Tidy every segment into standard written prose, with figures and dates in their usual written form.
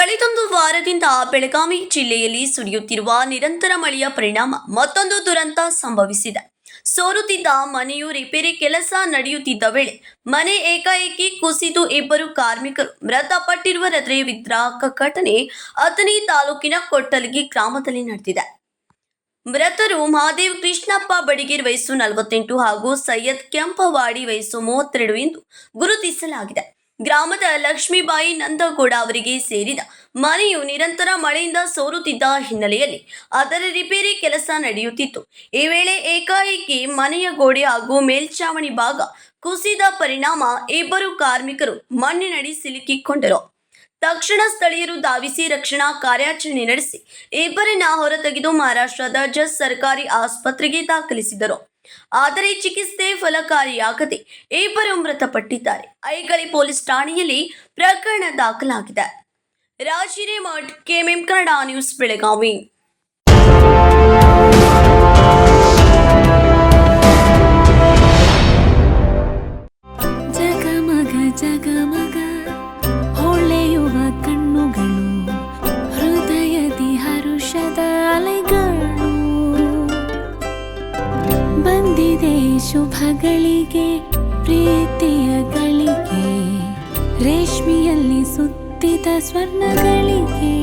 ಕಳೆದೊಂದು ವಾರದಿಂದ ಬೆಳಗಾವಿ ಜಿಲ್ಲೆಯಲ್ಲಿ ಸುರಿಯುತ್ತಿರುವ ನಿರಂತರ ಮಳೆಯ ಪರಿಣಾಮ ಮತ್ತೊಂದು ದುರಂತ ಸಂಭವಿಸಿದೆ. ಸೋರುತ್ತಿದ್ದ ಮನೆಯು ರಿಪೇರಿ ಕೆಲಸ ನಡೆಯುತ್ತಿದ್ದ ವೇಳೆ ಮನೆ ಏಕಾಏಕಿ ಕುಸಿದು ಇಬ್ಬರು ಕಾರ್ಮಿಕರು ಮೃತಪಟ್ಟಿರುವ ಹೃದಯ ವಿದ್ರಾವಕ ಘಟನೆ ಅಥಣಿ ತಾಲೂಕಿನ ಕೊಟ್ಟಲಗಿ ಗ್ರಾಮದಲ್ಲಿ ನಡೆದಿದೆ. ಮೃತರು ಮಹಾದೇವ್ ಕೃಷ್ಣಪ್ಪ ಬಡಿಗೇರ್ ವಯಸ್ಸು 48 ಹಾಗೂ ಸೈಯದ್ ಕೆಂಪವಾಡಿ ವಯಸ್ಸು 32 ಎಂದು ಗುರುತಿಸಲಾಗಿದೆ. ಗ್ರಾಮದ ಲಕ್ಷ್ಮೀಬಾಯಿ ನಂದಗೌಡ ಅವರಿಗೆ ಸೇರಿದ ಮನೆಯು ನಿರಂತರ ಮಳೆಯಿಂದ ಸೋರುತ್ತಿದ್ದ ಹಿನ್ನೆಲೆಯಲ್ಲಿ ಅದರ ರಿಪೇರಿ ಕೆಲಸ ನಡೆಯುತ್ತಿತ್ತು. ಈ ವೇಳೆ ಏಕಾಏಕಿ ಮನೆಯ ಗೋಡೆ ಹಾಗೂ ಮೇಲ್ಛಾವಣಿ ಭಾಗ ಕುಸಿದ ಪರಿಣಾಮ ಇಬ್ಬರು ಕಾರ್ಮಿಕರು ಮಣ್ಣಿನಡಿ ಸಿಲುಕಿಕೊಂಡರು. ತಕ್ಷಣ ಸ್ಥಳೀಯರು ಧಾವಿಸಿ ರಕ್ಷಣಾ ಕಾರ್ಯಾಚರಣೆ ನಡೆಸಿ ಇಬ್ಬರನ್ನ ಹೊರತೆಗೆದು ಮಹಾರಾಷ್ಟ್ರದ ಜಸ್ ಸರ್ಕಾರಿ ಆಸ್ಪತ್ರೆಗೆ ದಾಖಲಿಸಿದರು. ಆದರೆ ಚಿಕಿತ್ಸೆ ಫಲಕಾರಿಯಾಗದೆ ಇಬ್ಬರು ಮೃತಪಟ್ಟಿದ್ದಾರೆ. ಐಗಳಿ ಪೊಲೀಸ್ ಠಾಣೆಯಲ್ಲಿ ಪ್ರಕರಣ ದಾಖಲಾಗಿದೆ. ರಾಜಿರೇಮಠ್, ಕೆಎಂಎಂ ಕನ್ನಡ ನ್ಯೂಸ್, ಬೆಳಗಾವಿ. ಜಗಮಗ ಜಗಮಗ ಹೊಳೆಯುವ ಕಣ್ಣುಗಳು, ಹೃದಯದಿ ಹರುಷದ ಅಲೆಗಳು. ಬಂದಿದೆ ಶುಭಗಳಿಗೆ, ಪ್ರೀತಿಯ ಗಳಿಗೆ, ರೇಷ್ಮೆಯಲ್ಲಿ ಸುತ್ತಿದ ಸ್ವರ್ಣಗಳಿಗೆ.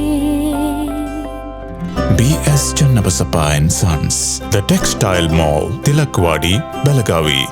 BS Channabasappa and Sons, The Textile Mall, Tilakvadi, Belagavi.